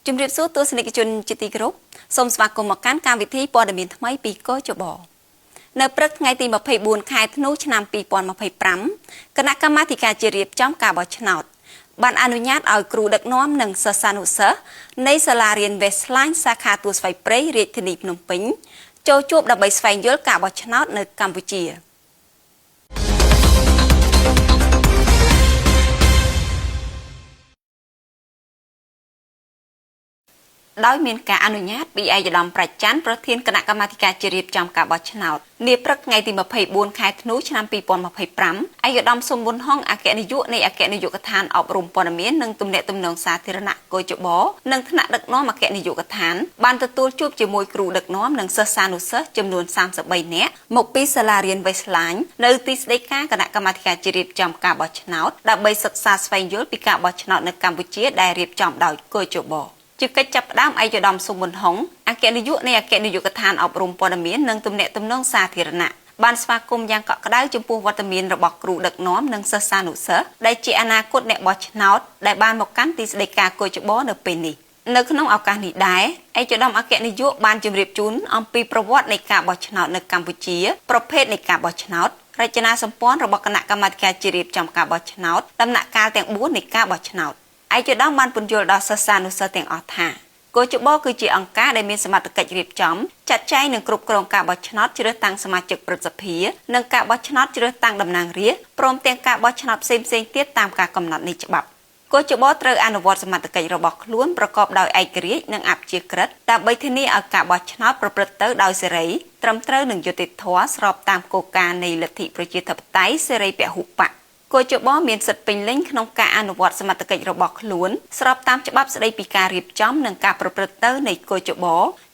ជំរាបសួរទស្សនិកជនជាទីគោរពសូមស្វាគមន៍មកកាន់កម្មវិធីព័ត៌មានថ្មីពីកជបនៅព្រឹកថ្ងៃទី24ខែធ្នូឆ្នាំ2025គណៈកម្មាធិការជាតិរៀបចំការបោះឆ្នោតបានអនុញ្ញាតឲ្យគ្រូដឹកនាំនិងសិស្សានុសិស្សនៃសាលារៀន Westline សាខាទួលស្វាយព្រៃរាជធានីភ្នំពេញចូលជួបដើម្បីស្វែងយល់ការបោះឆ្នោតនៅកម្ពុជាដោយមានការអនុញ្ញាតពីឯកឧត្តមប្រាជ្ញប្រធានគណៈកម្មាធិការជាតិរៀបចំការបោះឆ្នោតនាព្រឹកថ្ងៃទី24ខែធ្នូឆ្នាំ2025ឯកឧត្តមសុំប៊ុនហុងអគ្គនាយកនៃអគ្គនាយកដ្ឋានអប់រំព័ត៌មាននិងទំនាក់ទំនងសាធារណៈកជបនិងថ្នាក់ដឹកនាំអគ្គនាយកដ្ឋានបានទទួលជួបជាមួយគ្រូដឹកនាំនិងសិស្សានុសិស្សចំនួន33នាក់មកពីសាលារៀន Westline នៅទីស្តីការគណៈកម្មាធិការជាតិរៀបចំការបោះឆ្នោតដើម្បីសិក្សាស្វែងយល់ពីការបោះឆ្នោតនៅកម្ពុជាដែលរៀបចំដោយកជបជាកិច្ចចាប់ផ្ដើមឯកឧត្តមសុំប៊ុនហុងអគ្គនាយកនៃអគ្គនាយកដ្ឋានអប់រំព័ត៌មាននិងទំនាក់ទំនងសាធារណៈបានស្វាគមន៍យ៉ាងកក់ក្ដៅចំពោះវត្តមានរបស់គ្រូដឹកនាំនិងសិស្សានុសិស្សដែលជាអនាគតអ្នកបោះឆ្នោតដែលបានមកកាន់ទីស្តីការកជបនៅពេលនេះនៅក្នុងឱកាសនេះដែរឯកឧត្តមអគ្គនាយកបានជម្រាបជូនអំពីប្រវត្តិនៃការបោះឆ្នោតនៅកម្ពុជាប្រភេទនៃការបោះឆ្នោតរចនាសម្ព័ន្ធរបស់គណៈកម្មាធិការជាតិរៀបចំការបោះឆ្នោតដំណាក់កាលទាំង4នៃការបោះឆ្នោតឯកឧត្តមបានពន្យល់ដល់សិស្សានុសិស្សទាំងអស់ថាកជបគឺជាអង្គការដែលមានសមត្ថកិច្ចរៀបចំចាត់ចែងនិងគ្រប់គ្រងការបោះឆ្នោតជ្រើសតាំងសមាជិកព្រឹទ្ធសភានិងការបោះឆ្នោតជ្រើសតាំងតំណាងរាស្ត្រព្រមទាំងការបោះឆ្នោតផ្សេងៗទៀតតាមការកំណត់នៃច្បាប់កជបត្រូវអនុវត្តសមត្ថកិច្ចរបស់ខ្លួនប្រកបដោយឯករាជ្យនិងអព្យាក្រឹតដើម្បីធានាឲ្យការបោះឆ្នោតប្រព្រឹត្តទៅដោយសេរីត្រឹមត្រូវនិងយុត្តិធម៌ស្របតាមគោលការណ៍នៃលទ្ធិប្រជាធិបតេយ្យសេរីពហុបកកជបមានសិទ្ធិពេញលេញក្នុងការអនុវត្តសមត្ថកិច្ចរបស់ខ្លួនស្របតាមច្បាប់ស្តីពីការរៀបចំនិងការប្រព្រឹត្តទៅនៃកជប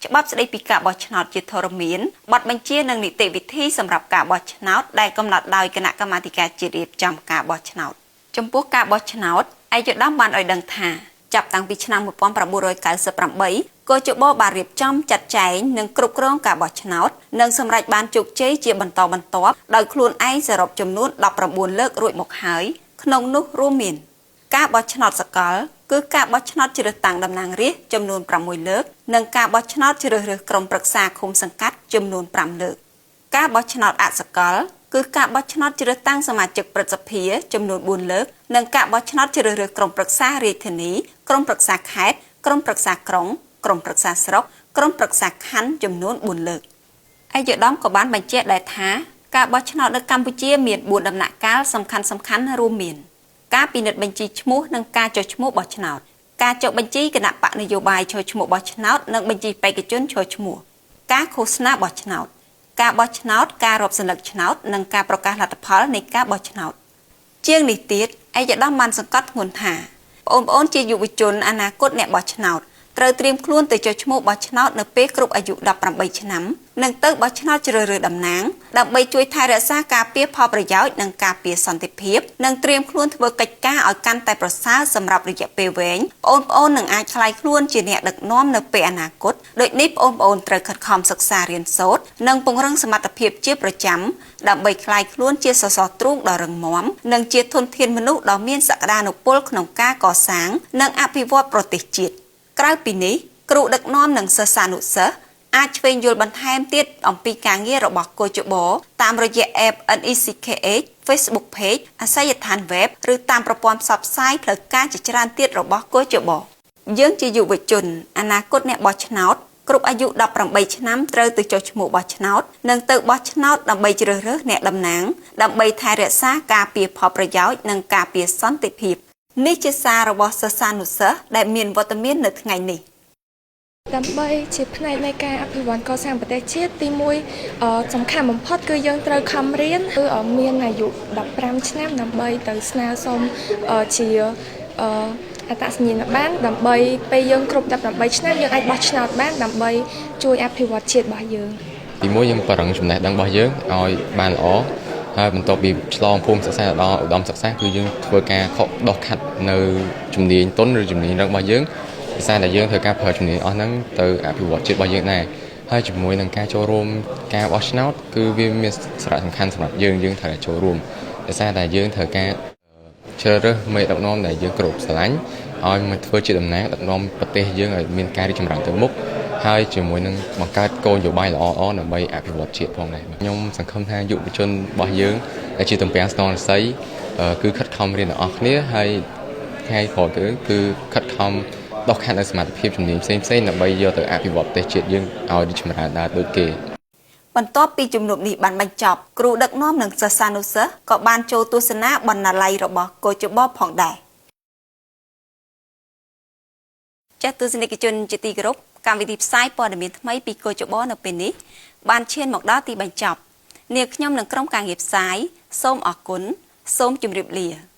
ច្បាប់ស្តីពីការបោះឆ្នោតជាធរមានបទបញ្ជានិងនីតិវិធីសម្រាប់ការបោះឆ្នោតដែលកំណត់ដោយគណៈកម្មាធិការជាតិរៀបចំការបោះឆ្នោតចំពោះការបោះឆ្នោតឯកឧត្តមបានឲ្យដឹងថាចាប់តាំងពីឆ្នាំ1998កជបបានរៀបចំចាត់ចែងនិងគ្រប់គ្រងការបោះឆ្នោតនិងសម្រេចបានជោគជ័យជាបន្តបន្ទាប់ដោយខ្លួនឯងសរុបចំនួន19លើករួចមកហើយក្នុងនោះរួមមានការបោះឆ្នោតសកលគឺការបោះឆ្នោតជ្រើសតាំងតំណាងរាស្ត្រចំនួន6លើកនិងការបោះឆ្នោតជ្រើសរើសក្រុមប្រឹក្សាឃុំសង្កាត់ចំនួន5លើកការបោះឆ្នោតអសកលគឺការបោះឆ្នោតជ្រើសតាំងសមាជិកព្រឹទ្ធសភាចំនួន4លើកនិងការបោះឆ្នោតជ្រើសរើសក្រុមប្រឹក្សារាជធានីក្រុមប្រឹក្សាខេត្តក្រុមប្រឹក្សាក្រុងក្រុមប្រឹក្សាស្រុកក្រុមប្រឹក្សាខណ្ឌចំនួន4លើកឯកឧត្តមក៏បានបញ្ជាក់ដែរថាការបោះឆ្នោតនៅកម្ពុជាមាន4ដំណាក់កាលសំខាន់រួមមានការពិនិត្យបញ្ជីឈ្មោះនិងការចុះឈ្មោះបោះឆ្នោតការចុះបញ្ជីគណៈបកនយោបាយចុះឈ្មោះបោះឆ្នោតនិងបញ្ជីបេក្ខជនចុះឈ្មោះការឃោសនាបោះឆ្នោតការបោះឆ្នោតការរាប់សន្លឹកឆ្នោតនិងការប្រកាសលទ្ធផលនៃការបោះឆ្នោតជាងនេះទៀតឯកឧត្តមបានសង្កត់ធ្ងន់ថាបងប្អូនជាយុវជនអនាគតអ្នកបោះឆ្នោតត្រូវត្រៀមខ្លួនទៅចុះឈ្មោះបោះឆ្នោតនៅពេលគ្រប់អាយុ18ឆ្នាំនិងទៅបោះឆ្នោតជ្រើសរើសតំណាងដើម្បីជួយថែរក្សាការពារផលប្រយោជន៍និងការពារសន្តិភាពនិងត្រៀមខ្លួនធ្វើកិច្ចការឲ្យកាន់តែប្រសើរសម្រាប់រយៈពេលវែងបងប្អូននឹងអាចក្លាយខ្លួនជាអ្នកដឹកនាំនៅពេលអនាគតដូចនេះបងប្អូនត្រូវខិតខំសិក្សារៀនសូត្រនិងពង្រឹងសមត្ថភាពជាប្រចាំដើម្បីក្លាយខ្លួនជាសសរទ្រូងដ៏រឹងមាំនិងជាធនធានមនុស្សដ៏មានសក្តានុពលក្នុងការកសាងនិងអភិវឌ្ឍប្រទេសជាតិក្រៅពីនេះគ្រូដឹកនាំនិងសិស្សានុសិស្សអាចឆ្វេងយល់បន្ថែមទៀតអំពីការងាររបស់កជបតាមរយៈ App NECKH Facebook Page អាសយដ្ឋាន Web ឬតាមប្រព័ន្ធផ្សព្វផ្សាយផ្លូវការជាច្រើនទៀតរបស់កជបយើងជាយុវជនអនាគតអ្នកបោះឆ្នោតគ្រប់អាយុ18ឆ្នាំត្រូវទៅចុះឈ្មោះបោះឆ្នោតនិងទៅបោះឆ្នោតដើម្បីជ្រើសរើសអ្នកតំណាងដើម្បីថែរក្សាការពារផលប្រយោជន៍និងការពារសន្តិភាពនេះជាសាររបស់សិស្សានុសិស្សដែលមានវត្តមាននៅថ្ងៃនេះដើម្បីជាផ្នែកនៃការអភិវឌ្ឍកសាងប្រទេសជាតិទី1សំខាន់បំផុតគឺយើងត្រូវខំរៀនគឺមានអាយុ15ឆ្នាំដើម្បីទៅស្នើសុំជាអត្តសញ្ញាណប័ណ្ណដើម្បីពេលយើងគ្រប់18ឆ្នាំយើងអាចបោះឆ្នោតបានដើម្បីជួយអភិវឌ្ឍជាតិរបស់យើងទី1យើងបរិងចំណេះដឹងរបស់យើងឲ្យបានល្អហើយបន្ទាប់ពីឆ្លងភូមិសិក្សាដល់ឧត្តមសិក្សាគឺយើងធ្វើការដោះខាត់នៅជំនាញទុនឬជំនាញរឹងរបស់យើងភាសាដែលយើងធ្វើការប្រើជំនាញអស់ហ្នឹងទៅអភិវឌ្ឍជាតិរបស់យើងដែរហើយជាមួយនឹងការចូលរួមការបោះឆ្នោតគឺវាមានសារៈសំខាន់សម្រាប់យើងត្រូវចូលរួមភាសាដែលយើងត្រូវការជ្រើសរើសមេដឹកនាំដែលយើងគ្រប់ស្រឡាញ់ ឲ្យមកធ្វើជាតំណាងដឹកនាំប្រទេសយើងឲ្យមានការរីកចម្រើនទៅមុខហើយជាមួយនឹងបង្កើតគោលនយោបាយល្អៗដើម្បីអភិវឌ្ឍជាតិផងដែរខ្ញុំសង្ឃឹមថាយុវជនរបស់យើងដែលជាតំពាំងស្នងរស័យគឺខិតខំរៀនទាំងអស់គ្នាហើយថ្ងៃក្រោយគឺខិតខំដោះខាត់នៅសមត្ថភាពជំនាញផ្សេងៗដើម្បីយកទៅអភិវឌ្ឍប្រទេសជាតិយើងឲ្យរីកចម្រើនដែរដូចគេបន្ទាប់ពីជំនុំនេះបានបញ្ចប់គ្រូដឹកនាំនិងសិស្សានុសិស្សក៏បានចូលទស្សនាបណ្ណាល័យរបស់កោជបផងដែរចាស់ទស្សនិកជនជាទីគោរពកម្មវិធីផ្សាយព័ត៌មានថ្មីពីកោជបនៅពេលនេះបានឈានមកដល់ទីបញ្ចប់នាងខ្ញុំនិងក្រុមការងារផ្សាយសូមអរគុណសូមជម្រាបលា